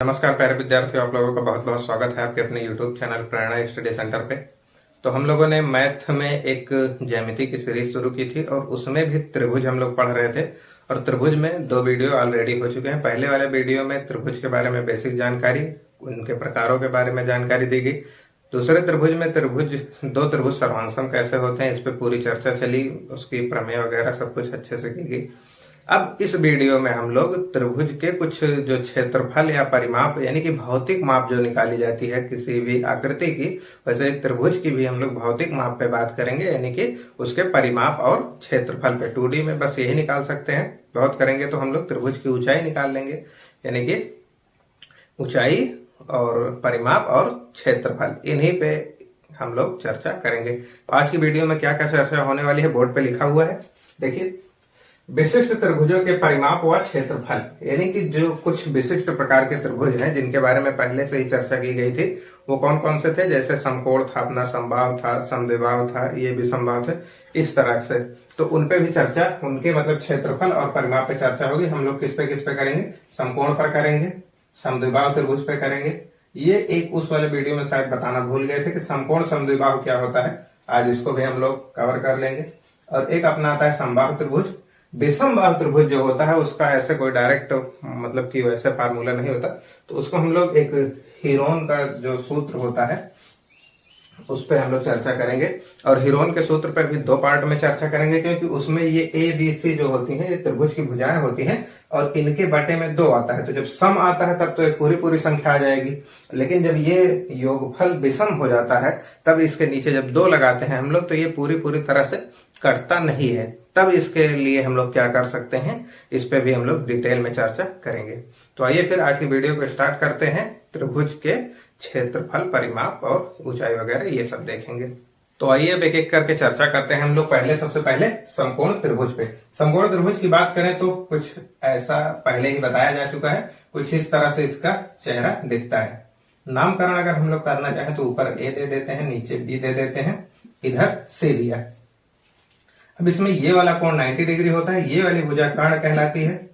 नमस्कार प्यारे विद्यार्थियों, आप लोगों का बहुत बहुत स्वागत है आपके अपने YouTube चैनल प्रेरणा स्टडी सेंटर पे। तो हम लोगों ने मैथ में एक ज्यामिति की सीरीज शुरू की थी और उसमें भी त्रिभुज हम लोग पढ़ रहे थे। और त्रिभुज में 2 वीडियो ऑलरेडी हो चुके हैं। पहले वाले वीडियो में त्रिभुज के बारे में बेसिक जानकारी, उनके प्रकारों के बारे में जानकारी दी गई। दूसरे त्रिभुज में दो त्रिभुज सर्वांशम कैसे होते हैं, इस पे पूरी चर्चा चली, उसकी प्रमेय वगैरह सब कुछ अच्छे से की गई। अब इस वीडियो में हम लोग त्रिभुज के कुछ जो क्षेत्रफल या परिमाप यानी कि भौतिक माप जो निकाली जाती है किसी भी आकृति की, वैसे त्रिभुज की भी हम लोग भौतिक माप पे बात करेंगे, यानी कि उसके परिमाप और क्षेत्रफल पे। 2D में बस यही निकाल सकते हैं, बहुत करेंगे तो हम लोग त्रिभुज की ऊंचाई निकाल लेंगे, यानी कि ऊंचाई और परिमाप और क्षेत्रफल, इन्हीं पे हम लोग चर्चा करेंगे। तो आज की वीडियो में क्या क्या चर्चा होने वाली है, बोर्ड पे लिखा हुआ है, देखिए। विशिष्ट त्रिभुजों के परिमाप व क्षेत्रफल, यानी कि जो कुछ विशिष्ट प्रकार के त्रिभुज हैं जिनके बारे में पहले से ही चर्चा की गई थी, वो कौन कौन से थे। जैसे समकोण था, अपना समबाहु था, समद्विबाहु था, ये भी समबाहु थे, इस तरह से। तो उनपे भी चर्चा, उनके मतलब क्षेत्रफल और परिमाप पे चर्चा होगी। हम लोग किस पे करेंगे, समकोण पर करेंगे, समद्विबाहु त्रिभुज पे करेंगे। ये एक उस वाले वीडियो में शायद बताना भूल गए थे कि समकोण समद्विबाहु क्या होता है, आज इसको भी हम लोग कवर कर लेंगे। और एक अपना आता है समबाहु त्रिभुज। विषमबाहु त्रिभुज जो होता है उसका ऐसे कोई डायरेक्ट मतलब कि वैसे फार्मूला नहीं होता, तो उसको हम लोग एक हीरोन का जो सूत्र होता है उस पर हम लोग चर्चा करेंगे। और हीरोन के सूत्र पर भी 2 पार्ट में चर्चा करेंगे, क्योंकि उसमें ये ए बी सी जो होती हैं ये त्रिभुज की भुजाएं होती हैं और इनके बटे में 2 आता है। तो जब सम आता है तब तो एक पूरी संख्या आ जाएगी, लेकिन जब ये योगफल विषम हो जाता है तब इसके नीचे जब 2 लगाते हैं हम लोग तो ये पूरी तरह से कटता नहीं है। तब इसके लिए हम लोग क्या कर सकते हैं, इस पे भी हम लोग डिटेल में चर्चा करेंगे। तो आइए फिर आज की वीडियो को स्टार्ट करते हैं। त्रिभुज के क्षेत्रफल, परिमाप और ऊंचाई वगैरह ये सब देखेंगे। तो आइए अब एक एक करके चर्चा करते हैं हम लोग। सबसे पहले समकोण त्रिभुज पे। समकोण त्रिभुज की बात करें तो कुछ ऐसा पहले ही बताया जा चुका है, कुछ इस तरह से इसका चेहरा दिखता है। नामकरण अगर हम लोग करना चाहें तो ऊपर ए दे देते हैं, नीचे बी दे देते हैं, इधर सी दिया। अब इसमें ये वाला कोण 90 डिग्री होता है, ये वाली भुजा कर्ण कहलाती है।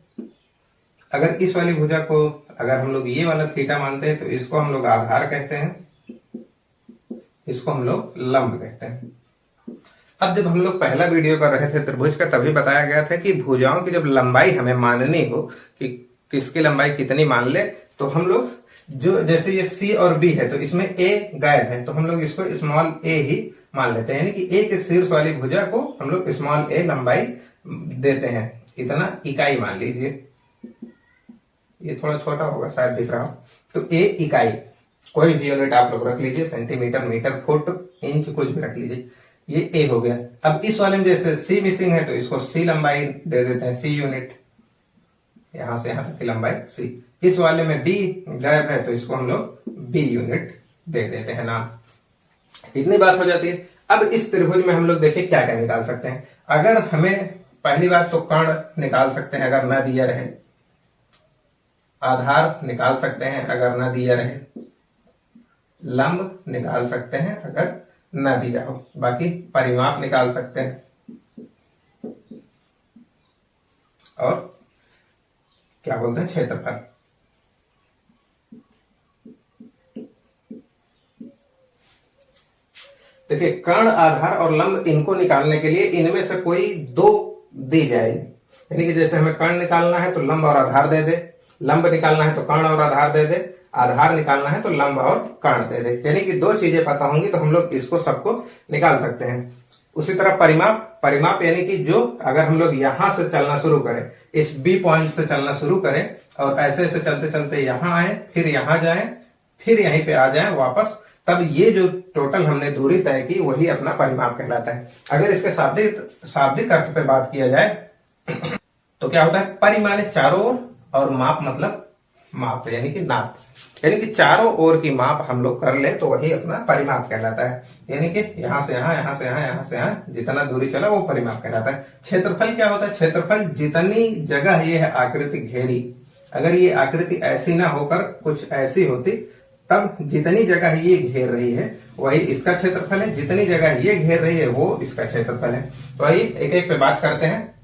अगर इस वाली भुजा को अगर हम लोग ये वाला थीटा मानते हैं तो इसको हम लोग आधार कहते हैं, इसको हम लोग लंब कहते हैं। अब जब हम लोग पहला वीडियो कर रहे थे त्रिभुज का, तभी बताया गया था कि भुजाओं की जब लंबाई हमें माननी हो कि किसकी लंबाई कितनी मान ले, तो हम लोग जो जैसे ये सी और बी है तो इसमें ए गायब है, तो हम लोग इसको स्मॉल ए ही मान लेते हैं, यानी कि ए के शीर्ष वाली भुजा को हम लोग स्मॉल ए लंबाई देते हैं, इतना इकाई मान लीजिए। ये थोड़ा छोटा होगा शायद दिख रहा हो, तो ए इकाई, कोई भी यूनिट आप लोग रख लीजिए, सेंटीमीटर, मीटर, फुट, इंच, कुछ भी रख लीजिए। ये ए हो गया। अब इस वाले में जैसे सी मिसिंग है तो इसको सी लंबाई दे देते हैं, सी यूनिट, यहां से यहां तक की लंबाई सी। इस वाले में बी गायब है तो इसको हम लोग बी यूनिट दे देते हैं नाम। इतनी बात हो जाती है। अब इस त्रिभुज में हम लोग देखिए क्या क्या निकाल सकते हैं। अगर हमें पहली बात तो कर्ण निकाल सकते हैं अगर न दिया रहे, आधार निकाल सकते हैं अगर न दिया रहे, लंब निकाल सकते हैं अगर न दिया हो, बाकी परिमाप निकाल सकते हैं और क्या बोलते हैं, क्षेत्रफल। देखिए कर्ण, आधार और लंब, इनको निकालने के लिए इनमें से कोई 2 दी जाएगी, यानी कि जैसे हमें कर्ण निकालना है तो लंब और आधार दे दे, लंब निकालना है तो कर्ण और आधार दे दे, आधार निकालना है तो लंब और कर्ण दे दे, यानी कि 2 चीजें पता होंगी तो हम लोग इसको सबको निकाल सकते हैं। उसी तरह परिमाप यानी कि जो अगर हम लोग यहां से चलना शुरू करें, इस बी पॉइंट से चलना शुरू करें और ऐसे ऐसे चलते चलते यहां आए, फिर यहां जाएं, फिर यहीं पे आ जाएं वापस, तब ये जो टोटल हमने दूरी तय की वही अपना परिमाप कहलाता है। अगर इसके शाब्दिक अर्थ पे बात किया जाए तो क्या होता है, परि माने चारों ओर और माप मतलब माप, यानी कि नाप, यानी कि चारों ओर की माप हम लोग कर ले तो वही अपना परिमाप कहलाता है। यानी कि यहां से यहां, यहां से यहां, यहां से यहां जितना दूरी चला वो परिमाप कहलाता है। क्षेत्रफल क्या होता है, क्षेत्रफल जितनी जगह ये है आकृति घेरी, अगर ये आकृति ऐसी ना होकर कुछ ऐसी होती तब जितनी जगह ये घेर रही है वही इसका क्षेत्रफल है, जितनी जगह ये घेर रही है वो इसका क्षेत्रफल है। तो आइए एक एक पे बात करते हैं।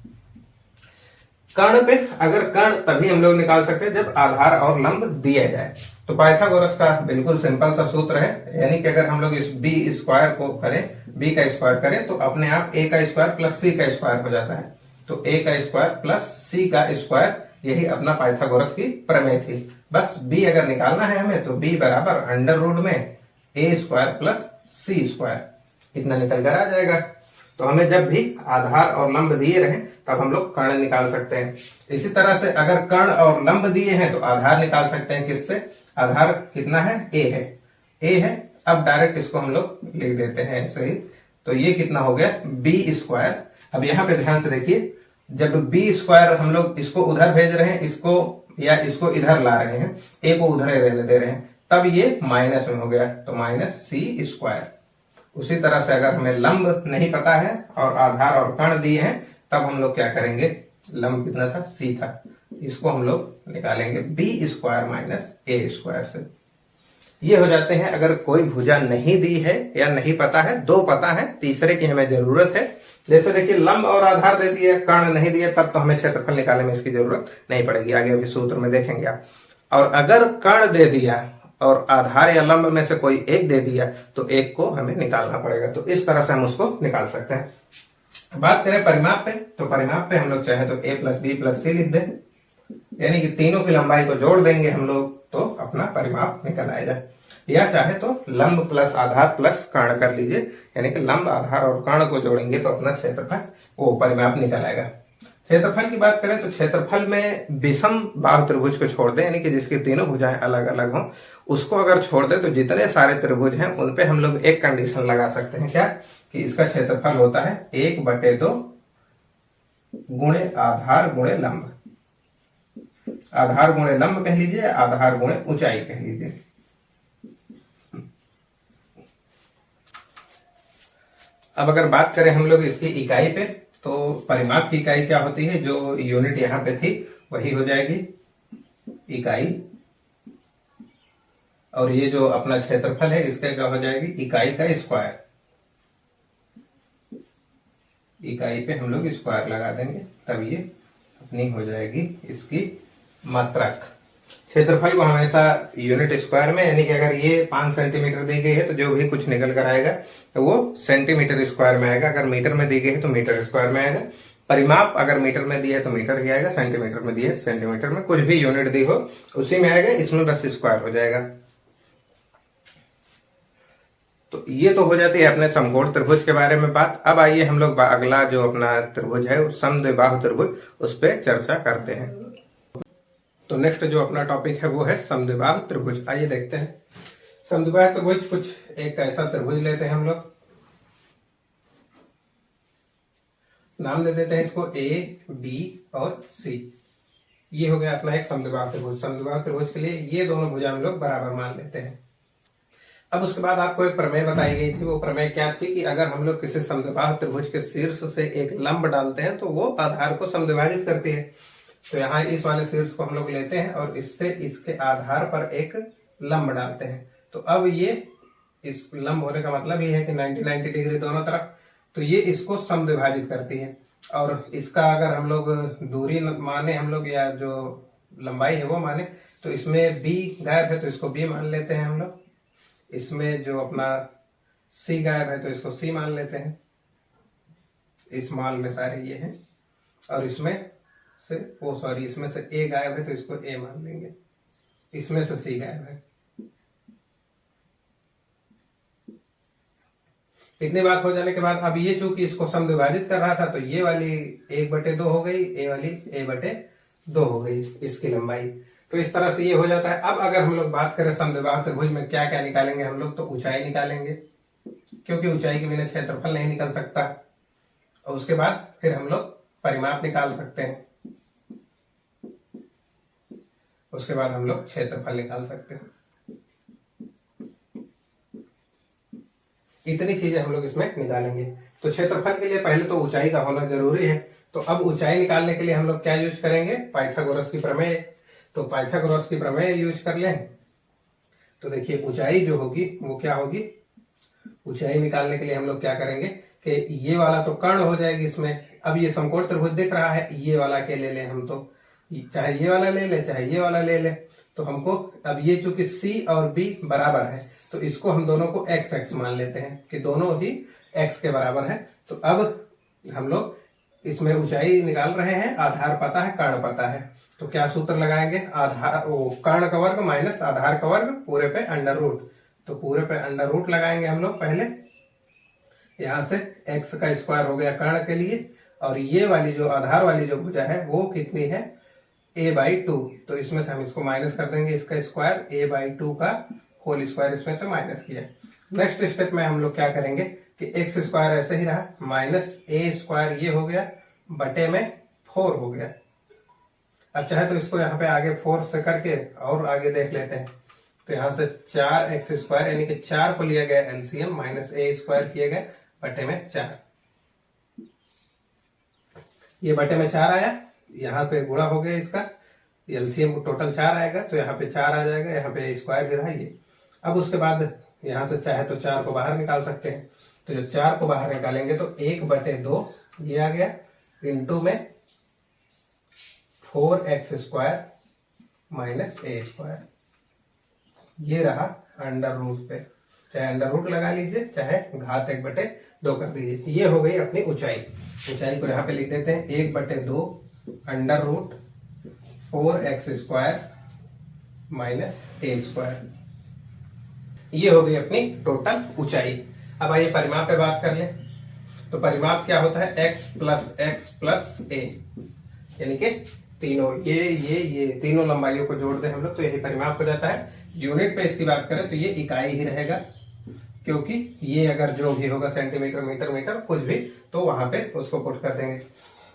कर्ण पे अगर कर्ण तभी हम लोग निकाल सकते हैं जब आधार और लंब दिया जाए। तो पाइथागोरस का बिल्कुल सिंपल सा सूत्र है, यानी कि अगर हम लोग इस बी स्क्वायर को करें, बी का स्क्वायर करें तो अपने आप ए का स्क्वायर प्लस सी का स्क्वायर हो जाता है। तो ए का स्क्वायर प्लस सी का स्क्वायर, यही अपना पाइथागोरस की प्रमेय थी। बस बी अगर निकालना है हमें तो बी बराबर अंडर रूट में ए स्क्वायर प्लस सी स्क्वायर, इतना निकल कर आ जाएगा। तो हमें जब भी आधार और लंब दिए रहे तब हम लोग कर्ण निकाल सकते हैं। इसी तरह से अगर कर्ण और लंब दिए हैं तो आधार निकाल सकते हैं। किससे? आधार कितना है? ए है, ए है। अब डायरेक्ट इसको हम लोग लिख देते हैं ऐसे ही। तो ये कितना हो गया? B square. अब यहाँ पे ध्यान से देखिए, जब बी स्क्वायर हम लोग इसको उधर भेज रहे हैं, इसको या इसको इधर ला रहे हैं, ए को उधर रहने दे रहे हैं, तब ये माइनस में हो गया, तो माइनस सी स्क्वायर। उसी तरह से अगर हमें लंब नहीं पता है और आधार और कर्ण दिए हैं तब हम लोग क्या करेंगे? लंब कितना था? सी था, इसको हम लोग निकालेंगे बी स्क्वायर माइनस ए स्क्वायर से। ये हो जाते हैं अगर कोई भुजा नहीं दी है या नहीं पता है, दो पता है, तीसरे की हमें जरूरत है। जैसे देखिए लंब और आधार दे दिए, कर्ण नहीं दिए, तब तो हमें क्षेत्रफल निकालने में इसकी जरूरत नहीं पड़ेगी, आगे अभी सूत्र में देखेंगे आप। और अगर कर्ण दे दिया और आधार या लंब में से कोई एक दे दिया तो एक को हमें निकालना पड़ेगा। तो इस तरह से हम उसको निकाल सकते हैं। बात करें परिमाप पे, तो परिमाप पे हम लोग चाहे तो a प्लस बी प्लस सी लिख दें, यानी कि तीनों की लंबाई को जोड़ देंगे हम लोग तो अपना परिमाप निकल आएगा। या चाहे तो लंब प्लस आधार प्लस कर्ण कर लीजिए, यानी कि लंब आधार और कर्ण को जोड़ेंगे तो अपना क्षेत्रफल वो परिमाप निकल आएगा। क्षेत्रफल की बात करें तो क्षेत्रफल में विषम बाहु त्रिभुज को छोड़ दें, यानी कि जिसकी तीनों भुजाएं अलग अलग हों, उसको अगर छोड़ दें तो जितने सारे त्रिभुज हैं उन पे हम लोग एक कंडीशन लगा सकते हैं। क्या? कि इसका क्षेत्रफल होता है 1/2 गुणे आधार गुणे लंब। आधार गुणे लंब कह लीजिए, आधार गुणे ऊंचाई कह लीजिए। अब अगर बात करें हम लोग इसकी इकाई पे, तो परिमाप की इकाई क्या होती है? जो यूनिट यहां पे थी वही हो जाएगी इकाई, और ये जो अपना क्षेत्रफल है इसका क्या हो जाएगी? इकाई का स्क्वायर। इकाई पे हम लोग स्क्वायर लगा देंगे, तब ये अपनी हो जाएगी इसकी मात्रक। क्षेत्रफल को हमेशा यूनिट स्क्वायर में, यानी कि अगर ये 5 सेंटीमीटर दी गई है तो जो भी कुछ निकल कर आएगा तो वो सेंटीमीटर स्क्वायर में आएगा। अगर मीटर में दी गई है तो मीटर स्क्वायर में आएगा। परिमाप अगर मीटर में दिया है तो मीटर ही आएगा, सेंटीमीटर में दिया है सेंटीमीटर में, कुछ भी यूनिट दी हो उसी में आएगा, इसमें बस स्क्वायर हो जाएगा। तो ये तो हो जाती है अपने समकोण त्रिभुज के बारे में बात। अब आइए हम लोग अगला जो अपना त्रिभुज है समद्विबाहु त्रिभुज, उस पर चर्चा करते हैं। तो नेक्स्ट जो अपना टॉपिक है वो है समद्विबाहु त्रिभुज। आइए देखते हैं समद्विबाहु त्रिभुज। कुछ एक ऐसा त्रिभुज लेते हैं हम लोग, नाम दे देते हैं इसको ए बी और सी। ये हो गया अपना एक समद्विबाहु त्रिभुज। समद्विबाहु त्रिभुज के लिए ये दोनों भुजा हम लोग बराबर मान लेते हैं। अब उसके बाद आपको एक प्रमेय बताई गई थी। वो प्रमेय क्या थी? कि अगर हम लोग किसी समद्विबाहु त्रिभुज के शीर्ष से एक लंब डालते हैं तो वो आधार को समद्विभाजित करती है। तो यहाँ इस वाले शीर्ष को हम लोग लेते हैं और इससे इसके आधार पर एक लंब डालते हैं। तो अब ये इस लंब होने का मतलब ये है कि 90 डिग्री दोनों तरफ, तो ये इसको समद्विभाजित करती है। और इसका अगर हम लोग दूरी माने हम लोग, या जो लंबाई है वो माने, तो इसमें बी गायब है तो इसको बी मान लेते हैं हम लोग। इसमें जो अपना सी गायब है तो इसको सी मान लेते हैं। इस मान में सारे ये हैं, और इसमें से इसमें से ए गायब है तो इसको ए मान लेंगे। इसमें से सी गायब है। इतनी बात हो जाने के बाद अब ये चूंकि इसको समद्विभाजित कर रहा था तो ये वाली 1/2 हो गई, ए वाली a/2 हो गई इसकी लंबाई। तो इस तरह से ये हो जाता है। अब अगर हम लोग बात करें समद्विबाहु त्रिभुज में क्या क्या निकालेंगे हम लोग, तो ऊंचाई निकालेंगे, क्योंकि ऊंचाई के बिना क्षेत्रफल नहीं निकल सकता। और उसके बाद फिर हम लोग परिमाप निकाल सकते हैं। उसके बाद हम लोग क्षेत्रफल निकाल सकते हैं। इतनी चीजें हम लोग इसमें निकालेंगे। तो क्षेत्रफल के लिए पहले तो ऊंचाई का होना जरूरी है। तो अब ऊंचाई निकालने के लिए हम लोग क्या यूज करेंगे? पाइथागोरस की प्रमेय। तो पाइथागोरस की प्रमेय यूज कर लें तो देखिए ऊंचाई जो होगी वो क्या होगी? ऊंचाई निकालने के लिए हम लोग क्या करेंगे कि ये वाला तो कर्ण हो जाएगी इसमें। अब ये समकोण त्रिभुज दिख रहा है, ये वाला के ले लें हम, तो चाहे ये वाला ले लें चाहे ये वाला ले लें। तो हमको अब ये चूंकि C और B बराबर है तो इसको हम दोनों को x x मान लेते हैं कि दोनों ही x के बराबर है। तो अब हम लोग इसमें ऊंचाई निकाल रहे हैं, आधार पता है, कर्ण पता है। तो क्या सूत्र लगाएंगे, आधार कर्ण का वर्ग माइनस आधार का वर्ग पूरे पे अंडर रूट। तो पूरे पे अंडर रूट लगाएंगे हम लोग पहले। यहां से x का स्क्वायर हो गया कर्ण के लिए, और ये वाली जो आधार वाली जो भुजा है वो कितनी है, a/2। तो इसमें से हम इसको माइनस कर देंगे, इसका स्क्वायर a/2 का होल स्क्वायर इसमें से माइनस किया। नेक्स्ट स्टेप में हम लोग क्या करेंगे कि x स्क्वायर ऐसे ही रहा, माइनस a स्क्वायर ये हो गया, बटे में 4 हो गया। अब चाहे तो इसको यहाँ पे आगे 4 से करके और आगे देख लेते हैं। तो यहाँ से 4x स्क्वायर यानी कि 4 को लिया गया एलसीएम, माइनस a स्क्वायर किया गया बटे में 4। ये बटे में 4 आया, यहाँ पे गुणा हो गया इसका, एलसीएम टोटल 4 आएगा, तो यहाँ पे 4 आ जाएगा, यहाँ पे स्क्वायर भी रहा ये। अब उसके बाद यहाँ से चाहे तो 4 को बाहर निकाल सकते हैं। तो जब 4 को बाहर निकालेंगे तो 1/2 ये आ गया, इंटू में 4x square minus a square, ये रहा अंडर रूट पे। चाहे अंडर रूट लगा लीजिए चाहे घात 1/2 कर दीजिए। ये हो गई अपनी ऊंचाई। ऊंचाई को यहाँ पे लिख देते हैं 1/2 under root 4x square minus a square. ये हो गई अपनी टोटल ऊंचाई। अब आइए परिमाप पे बात कर लें। तो परिमाप क्या होता है, x प्लस a, यानी कि तीनों ये तीनों लंबाइयों को जोड़ दें हम लोग तो यही परिमाप हो जाता है। यूनिट पे इसकी बात करें तो ये इकाई ही रहेगा, क्योंकि ये अगर जो भी होगा सेंटीमीटर मीटर मीटर कुछ भी तो वहां पे उसको पुट कर देंगे।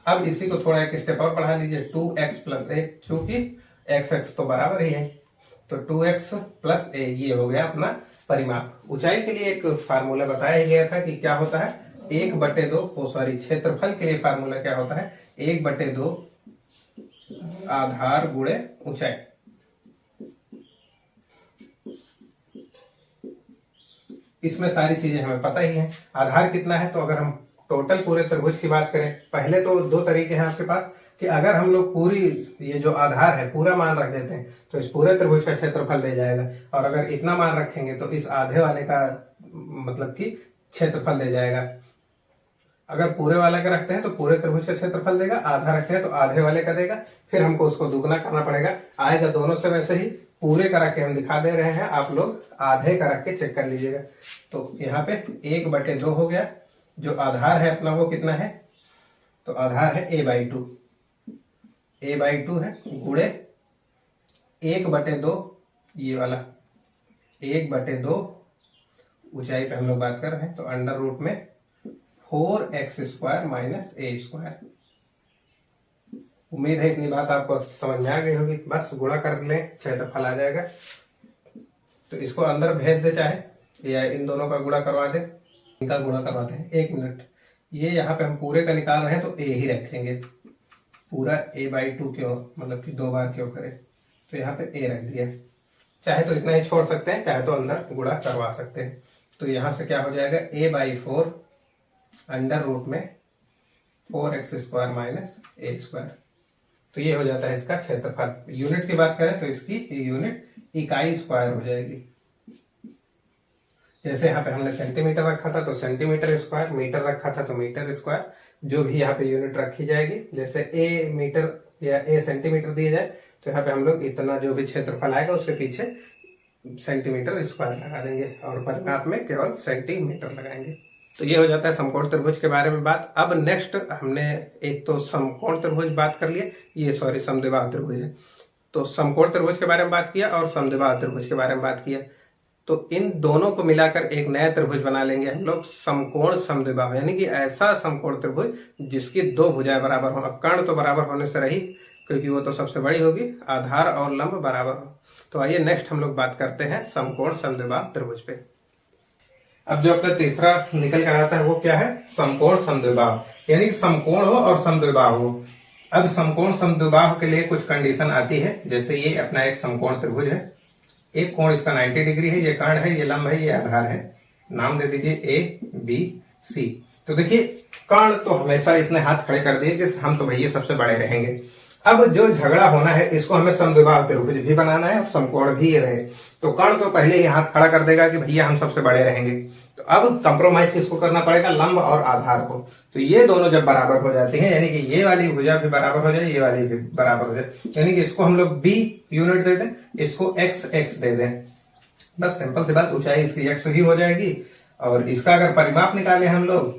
अब इसी को थोड़ा एक स्टेप और बढ़ा लीजिए, 2x प्लस a, चूंकि x तो बराबर ही है तो 2x प्लस a ये हो गया अपना परिमाप। ऊंचाई के लिए एक फार्मूला बताया गया था कि क्या होता है, 1/2 क्षेत्रफल के लिए फार्मूला क्या होता है, 1/2 आधार गुणे ऊंचाई। इसमें सारी चीजें हमें पता ही है। आधार कितना है, तो अगर हम टोटल पूरे त्रिभुज की बात करें, पहले तो 2 तरीके हैं आपके पास कि अगर हम लोग पूरी ये जो आधार है पूरा मान रख देते हैं तो इस पूरे त्रिभुज का क्षेत्रफल दे जाएगा, और अगर इतना मान रखेंगे तो इस आधे वाले का मतलब कि क्षेत्रफल दे जाएगा। अगर पूरे वाले का रखते हैं तो पूरे त्रिभुज का क्षेत्रफल देगा, आधा रखते हैं तो आधे वाले का देगा, फिर हमको उसको दुगना करना पड़ेगा, आएगा दोनों से। वैसे ही पूरे का रख के हम दिखा दे रहे हैं, आप लोग आधे का रख के चेक कर लीजिएगा। तो यहाँ पे 1/2 हो गया, जो आधार है अपना वो कितना है, तो आधार है a/2 है, गुणे 1/2 ये वाला 1/2 ऊंचाई पे हम लोग बात कर रहे हैं, तो अंडर रूट में 4x square minus a square. उम्मीद है इतनी बात आपको समझ में आ गई होगी। बस गुणा कर लें, क्षेत्रफल आ जाएगा। तो इसको अंदर भेज दे चाहे, या इन दोनों का गुणा करवा दे, इनका गुणा करवाते हैं। 1 मिनट, ये यहाँ पे हम पूरे का निकाल रहे हैं तो a ही रखेंगे, पूरा a/2 क्यों, मतलब कि 2 बार क्यों करें, तो यहाँ पे a रख दिया। चाहे तो इतना ही छोड़ सकते हैं, चाहे तो अंदर गुणा करवा सकते हैं। तो यहाँ से क्या हो जाएगा, a/4 अंडर रूट में 4x square minus a square. तो ये हो जाता है इसका क्षेत्रफल। यूनिट की बात करें तो इसकी यूनिट इकाई स्क्वायर हो जाएगी। जैसे यहाँ पे हमने सेंटीमीटर रखा था तो सेंटीमीटर स्क्वायर, मीटर रखा था तो मीटर स्क्वायर, जो भी यहाँ पे यूनिट रखी जाएगी। जैसे a मीटर या a सेंटीमीटर दिया जाए तो यहाँ पे हम लोग इतना जो भी क्षेत्रफल आएगा उसके पीछे सेंटीमीटर स्क्वायर लगा देंगे, और परिमाप में केवल सेंटीमीटर लगाएंगे। तो ये हो जाता है समकोण त्रिभुज के बारे में बात। अब नेक्स्ट हमने एक तो समकोण त्रिभुज बात कर लिए, ये सॉरी समद्विबाहु त्रिभुज है। तो समकोण त्रिभुज के बारे में बात किया और समद्विबाहु त्रिभुज के बारे में बात किया। तो इन दोनों को मिलाकर एक नया त्रिभुज बना लेंगे हम लोग, समकोण समद्विबाहु, यानी कि ऐसा समकोण त्रिभुज जिसकी 2 भुजाएं बराबर हो। अब कर्ण तो बराबर होने से रही, क्योंकि वो तो सबसे बड़ी होगी, आधार और लंब बराबर हो। तो आइए नेक्स्ट हम लोग बात करते हैं समकोण समद्विबाहु त्रिभुज पे। अब जो अपना तीसरा निकल कर आता है वो क्या है, समकोण समद्विबाहु, यानी समकोण हो और समद्विबाहु हो। अब समकोण समद्विबाहु के लिए कुछ कंडीशन आती है। जैसे ये अपना एक समकोण त्रिभुज है, एक कोण इसका 90 डिग्री है, ये कर्ण है, ये लंब है, ये आधार है। नाम दे दीजिए ए बी सी। तो देखिए कर्ण तो हमेशा इसने हाथ खड़े कर दिए कि हम तो भैया सबसे बड़े रहेंगे। अब जो झगड़ा होना है इसको हमें समद्विबाहु त्रिभुज भी बनाना है और समकोण भी ये रहे। तो कर्ण तो पहले ही हाथ खड़ा कर देगा कि भैया हम सबसे बड़े रहेंगे। तो अब कंप्रोमाइज किसको करना पड़ेगा, लंब और आधार को। तो ये दोनों जब बराबर हो जाते हैं, यानी कि ये वाली भुजा भी बराबर हो जाए, ये वाली भी बराबर हो जाए, यानी कि इसको हम लोग बी यूनिट दे दें, इसको एक्स एक्स दे दें। बस सिंपल सी बात, ऊंचाई इसकी एक्स ही हो जाएगी। और इसका अगर परिमाप निकाले हम लोग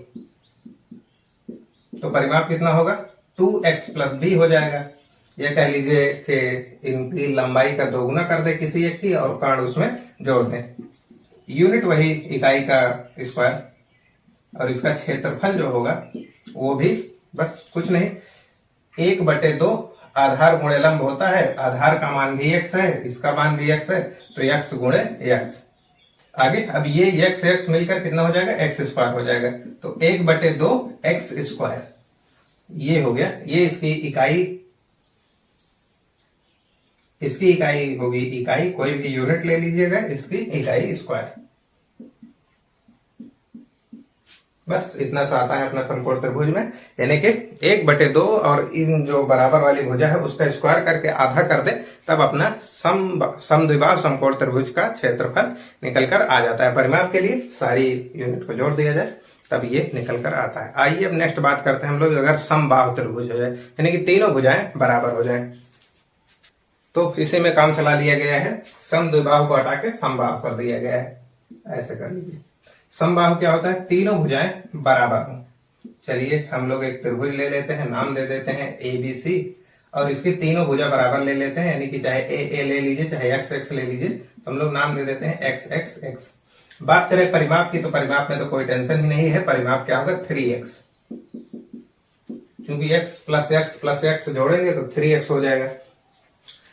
तो परिमाप कितना होगा, 2x प्लस बी हो जाएगा। ये कह लीजिए कि इनकी लंबाई का दोगुना कर दे किसी एक की और कर्ण उसमें जोड़ दें। यूनिट वही इकाई का स्क्वायर, और इसका क्षेत्रफल जो होगा वो भी बस कुछ नहीं, 1/2 आधार गुणे लंब होता है। आधार का मान भी x है, इसका मान भी x है, तो x गुणे x। आगे अब ये x x मिलकर कितना हो जाएगा, x स्क्वायर हो जाएगा। तो 1/2 x स्क्वायर ये हो गया। ये इसकी इकाई होगी इकाई, कोई भी यूनिट ले लीजिएगा, इसकी इकाई स्क्वायर। बस इतना सा आता है अपना समकोण त्रिभुज में, यानी कि 1/2 और इन जो बराबर वाली भुजा है उसका स्क्वायर करके आधा कर दे, तब अपना समद्विबाहु समकोण त्रिभुज का क्षेत्रफल निकल कर आ जाता है। परिमाप के लिए सारी यूनिट को जोड़ दिया जाए तब ये निकल कर आता है। आइए अब नेक्स्ट बात करते हैं हम लोग, अगर समबाहु त्रिभुज हो जाए, यानी कि तीनों भुजाएं बराबर हो जाएं, तो इसी में काम चला लिया गया है। समद्विबाहु को हटा के समबाहु कर दिया गया है। ऐसे कर लीजिए। समबाहु क्या होता है, तीनों भुजाएं बराबर हों। चलिए हम लोग एक त्रिभुज ले लेते हैं, नाम दे देते हैं ए बी सी, और इसकी तीनों भुजा बराबर ले लेते हैं, यानी कि चाहे ए ले लीजिए चाहे एक्स एक्स ले लीजिए, तो हम लोग नाम दे देते हैं एक्स एक्स एक्स। बात करें परिमाप की, तो परिमाप में तो कोई टेंशन ही नहीं है। परिमाप क्या होगा, 3x, चूंकि x प्लस x जोड़ेंगे तो 3x हो जाएगा।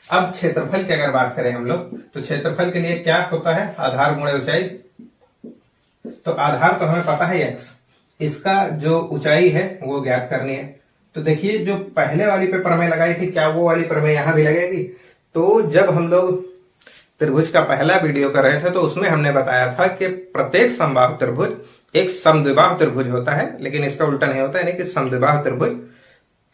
अब क्षेत्रफल की अगर बात करें हम लोग, तो क्षेत्रफल के लिए क्या होता है, आधार गुणे ऊंचाई। तो आधार तो हमें पता है x, इसका जो ऊंचाई है वो ज्ञात करनी है। तो देखिए जो पहले वाली पे प्रमेय लगाई थी, क्या वो वाली प्रमेय यहां भी लगेगी। तो जब हम लोग त्रिभुज का पहला वीडियो कर रहे थे तो उसमें हमने बताया था कि प्रत्येक समबाहु त्रिभुज एक समद्विबाहु त्रिभुज होता है, लेकिन इसका उल्टा नहीं होता, यानी कि समद्विबाहु त्रिभुज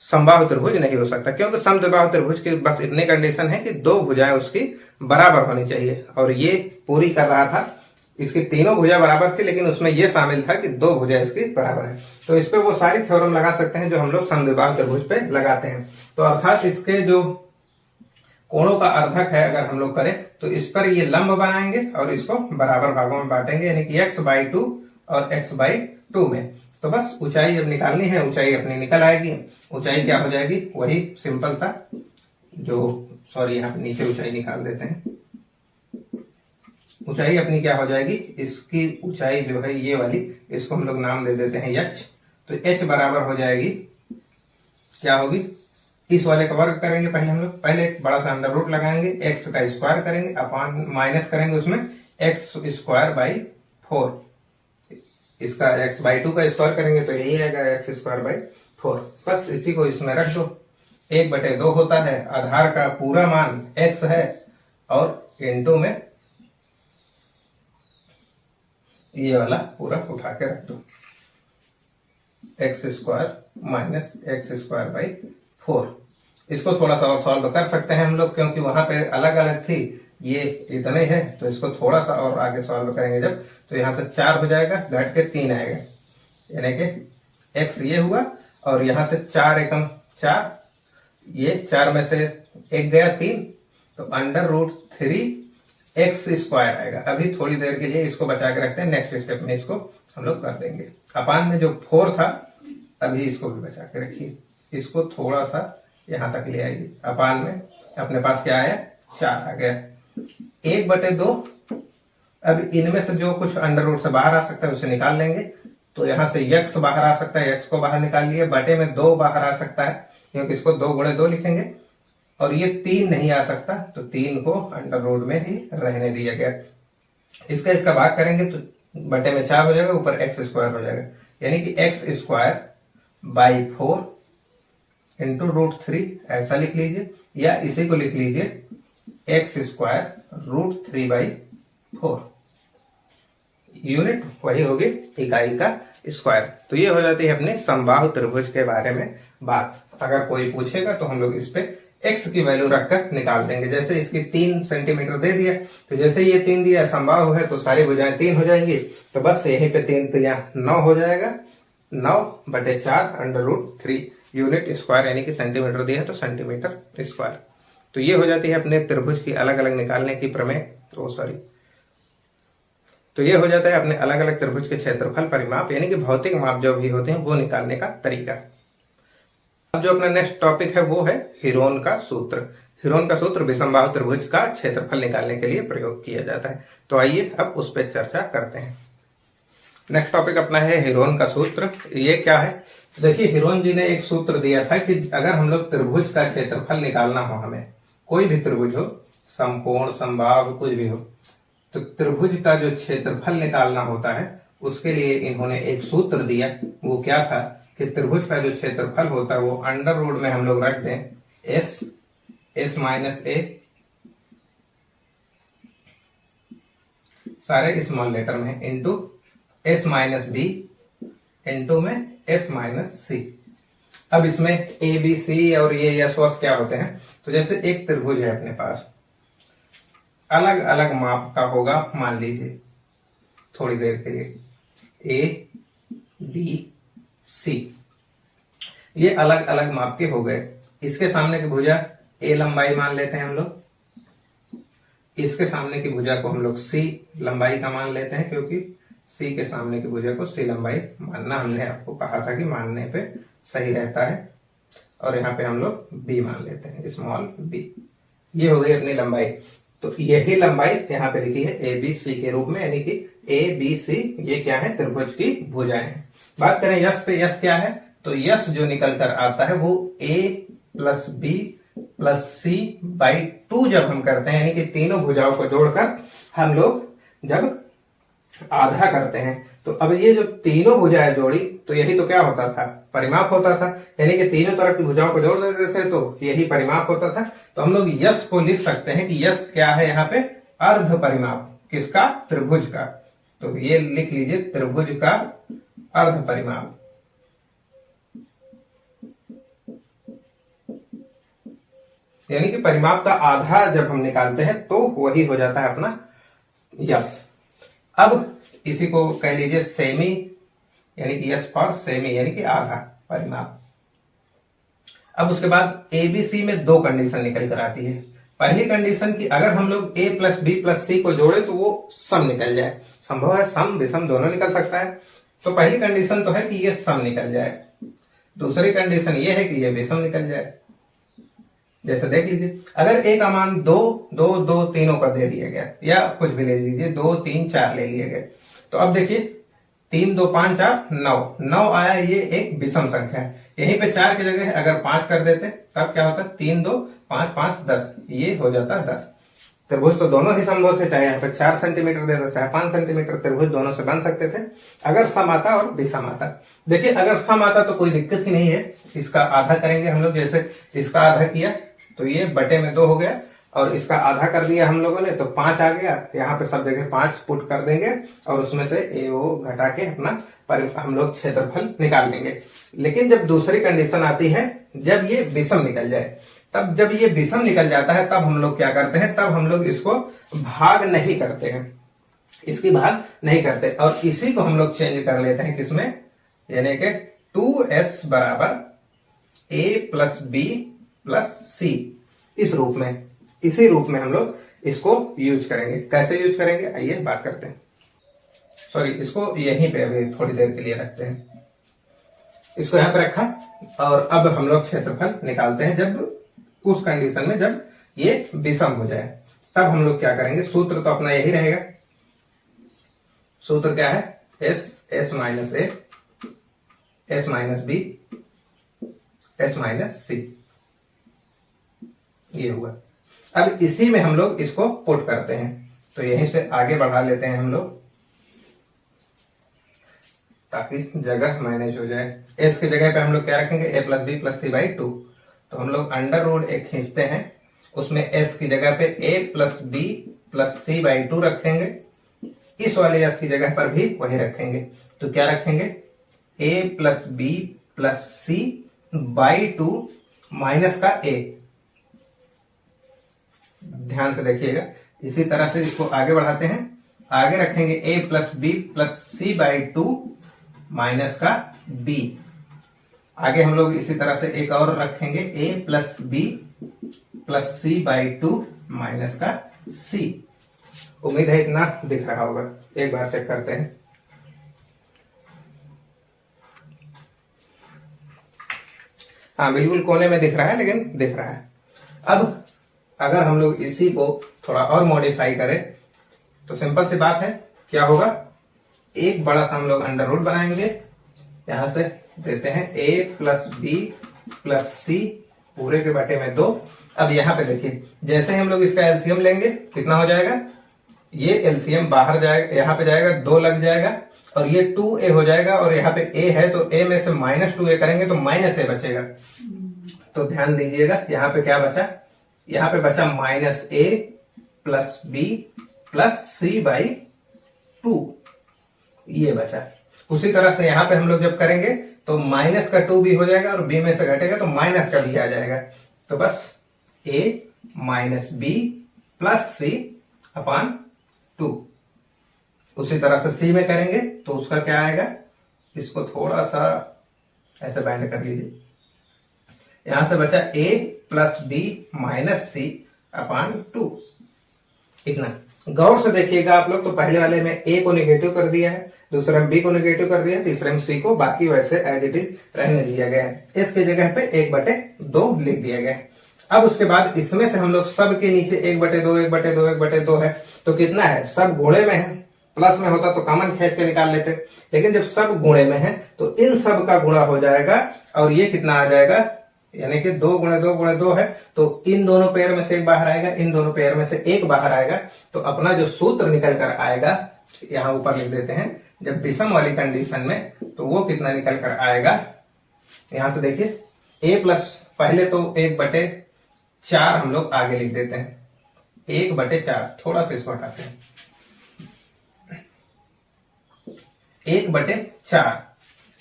समबाहु त्रिभुज नहीं हो सकता, क्योंकि समद्विबाहु त्रिभुज की बस इतनी कंडीशन है कि दो भुजाएं उसकी बराबर होनी चाहिए, और ये पूरी कर रहा था। इसकी तीनों भुजा बराबर थी, लेकिन उसमें यह शामिल था कि दो भुजा इसकी बराबर है। तो इस पे वो सारी थ्योरम लगा सकते हैं जो हम लोग समद्विबाहु त्रिभुज पे लगाते हैं। तो अर्थात इसके जो कोणों का अर्धक है अगर हम लोग करें, तो इस पर ये लंब बनाएंगे और इसको बराबर भागों में बांटेंगे, यानी कि x/2 और x/2 में। तो बस ऊंचाई अब निकालनी है, ऊंचाई अपनी निकल आएगी। ऊंचाई क्या हो जाएगी, वही सिंपल सा यहाँ पे नीचे ऊंचाई निकाल देते हैं। ऊंचाई अपनी क्या हो जाएगी, इसकी ऊंचाई जो है ये वाली, इसको हम लोग नाम दे देते हैं h। तो h बराबर हो जाएगी, क्या होगी, इस वाले का वर्ग करेंगे पहले हम लोग, पहले एक बड़ा सा अंडर रूट लगाएंगे, x का स्क्वायर करेंगे अपॉन माइनस करेंगे उसमें x² 4, इसका x/2 का स्क्वायर करेंगे तो यही आएगा x² 4। बस इसी को इसमें रख दो। 1/2 होता है, आधार का पूरा मान x है, और इनटू में ये वाला पूरा उठा के रख दो, x² x² 4। इसको थोड़ा सा और सॉल्व कर सकते हैं हम लोग, क्योंकि वहां पे अलग अलग थी, ये इतने है, तो इसको थोड़ा सा और आगे सॉल्व करेंगे जब, तो यहां से 4 हो जाएगा, घट के 3 आएगा, यानी कि x ये हुआ, और यहां से 4 एकम 4, ये 4 में से 1 गया 3, तो √3x² आएगा। अभी थोड़ी देर के लिए इसको बचा के रखते हैं, नेक्स्ट स्टेप में इसको हम लोग कर देंगे। अपान में जो 4 था, अभी इसको भी बचा के रखिए, इसको थोड़ा सा यहां तक ले आइए। अपान में अपने पास क्या आया, 4 आ गया। 1/2, अब इनमें से जो कुछ अंडर रूट से बाहर आ सकता है उसे निकाल लेंगे। तो यहां से x बाहर आ सकता है, x को बाहर निकाल लिए, बटे में 2 बाहर आ सकता है, क्योंकि इसको 2 × 2 लिखेंगे, और ये 3 नहीं आ सकता, तो 3 को अंडर रूट में ही रहने दिया गया। इसका भाग करेंगे तो बटे में 4 हो जाएगा, ऊपर x² हो जाएगा, यानी कि x² 4 इंटू √3 ऐसा लिख लीजिए, या इसी को लिख लीजिए x² √3/4। यूनिट वही होगी इकाई का स्क्वायर। तो ये हो जाती है अपने समबाहु त्रिभुज के बारे में बात। अगर कोई पूछेगा तो हम लोग इस पे x की वैल्यू रखकर निकाल देंगे। जैसे इसकी 3 सेंटीमीटर दे दिया, तो जैसे ये 3 दिया, समबाहु है तो सारी भुजाएं 3 हो जाएंगी, तो बस यहीं पे 3 3 9 हो जाएगा। 9/4 √3 यूनिट स्क्वायर, यानी कि सेंटीमीटर दिया है तो सेंटीमीटर स्क्वायर। तो ये हो जाती है अपने त्रिभुज की अलग अलग निकालने की प्रमेय। तो ये हो जाता है अपने अलग अलग त्रिभुज के क्षेत्रफल परिमाप, यानी कि भौतिक माप जो भी होते हैं वो निकालने का तरीका। अब जो अपना नेक्स्ट टॉपिक है वो है हीरोन का सूत्र। हीरोन का सूत्र विषमबाहु त्रिभुज का क्षेत्रफल निकालने के लिए प्रयोग किया जाता है। तो आइए अब उस पर चर्चा करते हैं। नेक्स्ट टॉपिक अपना है हीरोन का सूत्र। ये क्या है? देखिए, हीरोन जी ने एक सूत्र दिया था कि अगर हम लोग त्रिभुज का क्षेत्रफल निकालना हो, हमें कोई भी त्रिभुज हो, समकोण समबाहु कुछ भी हो, तो त्रिभुज का जो क्षेत्रफल निकालना होता है उसके लिए इन्होंने एक सूत्र दिया। वो क्या था कि त्रिभुज का जो क्षेत्रफल होता है वो अंडर रूट में हम लोग रख दें s माइनस a, सारे स्मॉल लेटर में, into s minus b, into में s माइनस c। अब इसमें a b c और ये यस वस क्या होते हैं? तो जैसे एक त्रिभुज है अपने पास, अलग अलग माप का होगा, मान लीजिए थोड़ी देर के लिए a b c, ये अलग अलग माप के हो गए। इसके सामने की भुजा a लंबाई मान लेते हैं हम लोग, इसके सामने की भुजा को हम लोग c लंबाई का मान लेते हैं, क्योंकि c के सामने की भुजा को c लंबाई मानना हमने आपको कहा था कि मानने पे सही रहता है। और यहाँ पे हम लोग b मान लेते हैं, स्मॉल b। ये हो गई अपनी लंबाई। तो यही लंबाई यहाँ पे लिखी है ए बी सी के रूप में, यानी कि ए बी सी ये क्या है? त्रिभुज की भुजाएं हैं। बात करें यश पे, यश क्या है? तो यश जो निकल कर आता है वो a plus b plus c by 2 जब हम करते हैं, यानी कि तीनों भुजाओं को जोड़कर हम लोग जब आधा करते हैं, तो अब ये जो तीनों भुजाएं जोड़ी, तो यही तो क्या होता था? परिमाप होता था। यानी कि तीनों तरफ की भुजाओं को जोड़ देते थे तो यही परिमाप होता था। तो हम लोग यश को लिख सकते हैं कि यश क्या है यहाँ पे? अर्ध परिमाप। किसका? त्रिभुज का। तो ये लिख लीजिए, त्रिभुज का अर्ध परिमाप। यानी कि परिमाप का आधा जब हम निकालते हैं तो वही हो जाता है अपना यश। अब इसी को कह लीजिए सेमी, यानी कि यश फॉर सेमी, यानी कि आधा परिमाप। अब उसके बाद एबीसी में 2 कंडीशन निकल कर आती है। पहली कंडीशन की अगर हम लोग a प्लस बी प्लस सी को जोड़े तो वो सम निकल जाए। संभव है सम विषम दोनों निकल सकता है। तो पहली कंडीशन तो है कि ये सम निकल जाए। दूसरी कंडीशन ये है कि ये विषम निकल जाए। जैसे देख लीजिए, अगर a का मान 2 2 2 तीनों का दे दिया गया, या कुछ भी ले लीजिए, 2 3 4 ले लिए गए, तो अब देखिए 3 2 5 4 9 9 आया, ये एक विषम संख्या है। यहीं पे 4 की जगह अगर 5 कर देते तब क्या होता? 3 2 5 5 10, ये हो जाता 10। त्रिभुज तो दोनों ही संभव थे, चाहे यहाँ पे 4 सेंटीमीटर दे दो चाहे 5 सेंटीमीटर, त्रिभुज दोनों से बन सकते थे अगर सम आता और विषम आता। देखिए, अगर सम आता तो कोई दिक्कत ही नहीं है। इसका आधा करेंगे हम लोग, जैसे इसका आधा किया तो ये बटे में 2 हो गया, और इसका आधा कर दिया हम लोगों ने तो 5 आ गया। यहाँ पे सब जगह 5 पुट कर देंगे और उसमें से ए वो घटा के अपना हम लोग क्षेत्रफल निकाल लेंगे। लेकिन जब दूसरी कंडीशन आती है, जब ये विषम निकल जाए, तब जब ये विषम निकल जाता है तब हम लोग क्या करते हैं? तब हम लोग इसको भाग नहीं करते हैं, इसकी भाग नहीं करते, और इसी को हम लोग चेंज कर लेते हैं किसमें? यानी कि 2s बराबर a प्लस बी प्लस सी, इस रूप में, इसी रूप में हम लोग इसको यूज करेंगे। कैसे यूज करेंगे आइए बात करते हैं। सॉरी, इसको यहीं पे अभी थोड़ी देर के लिए रखते हैं। इसको यहां पे रखा, और अब हम लोग क्षेत्रफल निकालते हैं जब उस कंडीशन में जब ये विषम हो जाए, तब हम लोग क्या करेंगे? सूत्र तो अपना यही रहेगा। सूत्र क्या है? s minus a, s minus b, s minus c, ये हुआ। अब इसी में हम लोग इसको पुट करते हैं, तो यहीं से आगे बढ़ा लेते हैं हम लोग ताकि जगह मैनेज हो जाए। s की जगह पे हम लोग क्या रखेंगे? a plus b plus c by 2। तो हम लोग अंडर रूट एक खींचते हैं, उसमें s की जगह पे a plus b plus c by 2 रखेंगे, इस वाले यस की जगह पर भी वही रखेंगे। तो क्या रखेंगे, a plus b plus c by 2 माइनस का a। ध्यान से देखिएगा, इसी तरह से इसको आगे बढ़ाते हैं। आगे रखेंगे a plus b plus c by 2 माइनस का b। आगे हम लोग इसी तरह से एक और रखेंगे, a plus b plus c by 2 माइनस का c। उम्मीद है इतना दिख रहा होगा, एक बार चेक करते हैं। हाँ, बिल्कुल कोने में दिख रहा है, लेकिन दिख रहा है। अब अगर हम लोग इसी को थोड़ा और मॉडिफाई करें तो सिंपल सी बात है, क्या होगा, एक बड़ा सा हम लोग अंडर रूट बनाएंगे। यहां से देते हैं a प्लस बी प्लस सी पूरे के बटे में 2। अब यहाँ पे देखिए, जैसे हम लोग इसका एलसीएम लेंगे कितना हो जाएगा, ये एलसीएम बाहर जाएगा, यहाँ पे जाएगा 2 लग जाएगा और ये 2a हो जाएगा। और यहाँ पे a है तो a में से माइनस 2a करेंगे तो माइनस a बचेगा। तो ध्यान दीजिएगा, यहाँ पे क्या बचा, यहाँ पे बचा minus a plus b plus c by 2, ये बचा। उसी तरह से यहाँ पे हम लोग जब करेंगे तो माइनस का 2 भी हो जाएगा और b में से घटेगा तो माइनस का भी आ जाएगा। तो बस a माइनस बी प्लस सी अपान 2। उसी तरह से c में करेंगे तो उसका क्या आएगा, इसको थोड़ा सा ऐसे बैंड कर लीजिए। यहां से बचा a प्लस बी माइनस सी अपान 2। इतना गौर से देखिएगा आप लोग, तो पहले वाले में a को निगेटिव कर दिया है, दूसरे में b को निगेटिव कर दिया है, तीसरे में c को, बाकी वैसे एज इट इज रहने दिया गया है। इसके जगह पे 1/2 लिख दिया गया है। अब उसके बाद इसमें से हम लोग सब के नीचे 1/2 1/2 1/2 है, तो कितना है, सब गुणे में है। प्लस में होता तो कॉमन खींच के निकाल लेते, लेकिन जब सब गुणे में है तो इन सब का गुणा हो जाएगा और ये कितना आ जाएगा, यानी कि 2 गुणे 2 गुणे 2 है तो इन दोनों पेयर में से एक बाहर आएगा, इन दोनों पेयर में से एक बाहर आएगा। तो अपना जो सूत्र निकल कर आएगा, यहां ऊपर लिख देते हैं, जब विषम वाली कंडीशन में तो वो कितना निकल कर आएगा। यहां से देखिए, a प्लस, पहले तो 1/4 हम लोग आगे लिख देते हैं, 1/4, थोड़ा सा इसको हटाते हैं, 1/4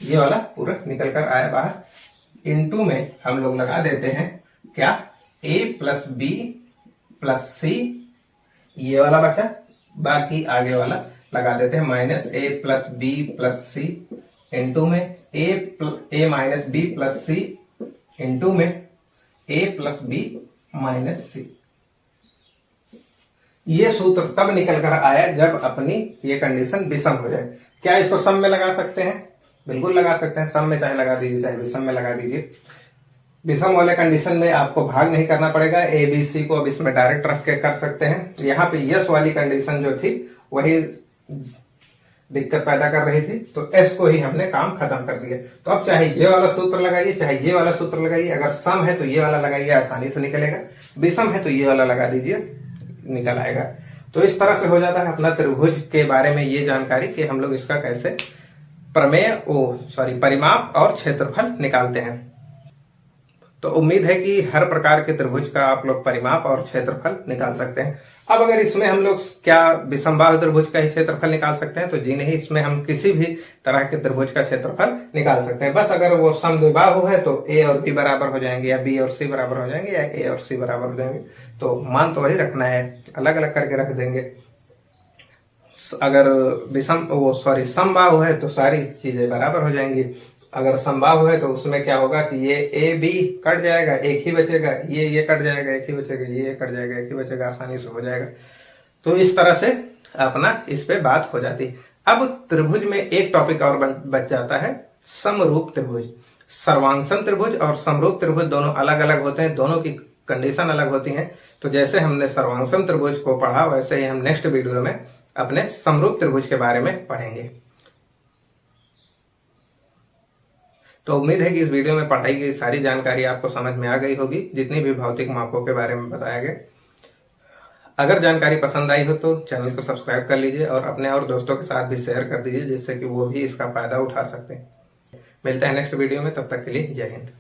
ये वाला पूरा निकल कर आया बाहर। इनटू में हम लोग लगा देते हैं क्या, a plus b plus c, ये वाला बचा, बाकी आगे वाला लगा देते हैं minus a plus b plus c, into में a minus b plus c, into में a plus b minus c. ये सूत्र तब निकल कर आया जब अपनी ये कंडीशन विषम हो जाए। क्या इसको सम में लगा सकते हैं, बिल्कुल लगा सकते हैं, सम में चाहे लगा दीजिए चाहे विषम में लगा दीजिए। विषम वाले कंडीशन में आपको भाग नहीं करना पड़ेगा, ए बी सी को अब इसमें डायरेक्ट रख के कर सकते हैं। यहाँ पे यस वाली कंडीशन जो थी वही दिक्कत पैदा कर रही थी, तो एस को ही हमने काम खत्म कर दिया। तो अब चाहे ये वाला सूत्र लगाइए चाहे ये वाला सूत्र लगाइए, अगर सम है तो ये वाला लगाइए, आसानी से निकलेगा, विषम है तो ये वाला लगा दीजिए, निकल आएगा। तो इस तरह से हो जाता है अपना त्रिभुज के बारे में ये जानकारी कि हम लोग इसका कैसे परिमाप और क्षेत्रफल निकालते हैं। तो उम्मीद है कि हर प्रकार के त्रिभुज का आप लोग परिमाप और क्षेत्रफल निकाल सकते हैं। अब अगर इसमें हम लोग क्या विषमबाहु त्रिभुज का ही क्षेत्रफल निकाल सकते हैं, तो जी नहीं, इसमें हम किसी भी तरह के त्रिभुज का क्षेत्रफल निकाल सकते हैं। बस अगर वो समद्विबाहु है तो a और b बराबर हो जाएंगे, या b और c बराबर हो जाएंगे, या a और c बराबर हो जाएंगे। तो मान तो वही रखना है, अलग अलग करके रख देंगे। अगर समबाहु है तो सारी चीजें बराबर हो जाएंगी। अगर समबाहु है तो उसमें क्या होगा कि ये ए बी कट जाएगा, एक ही बचेगा, ये कट जाएगा, एक ही बचेगा, ये कट जाएगा, एक ही बचेगा, आसानी से हो जाएगा। तो इस तरह से अपना इस पे बात हो जाती। अब त्रिभुज में एक टॉपिक और बच जाता है, समरूप त्रिभुज। सर्वांशन त्रिभुज और समरूप त्रिभुज दोनों अलग अलग होते हैं, दोनों की कंडीशन अलग होती है। तो जैसे हमने सर्वांशन त्रिभुज को पढ़ा, वैसे ही हम नेक्स्ट वीडियो में अपने समरूप त्रिभुज के बारे में पढ़ेंगे। तो उम्मीद है कि इस वीडियो में पढ़ाई गई सारी जानकारी आपको समझ में आ गई होगी, जितनी भी भौतिक मापों के बारे में बताया गया। अगर जानकारी पसंद आई हो तो चैनल को सब्सक्राइब कर लीजिए और अपने और दोस्तों के साथ भी शेयर कर दीजिए, जिससे कि वो भी इसका फायदा उठा सकते हैं। मिलते हैं नेक्स्ट वीडियो में, तब तक के लिए जय हिंद।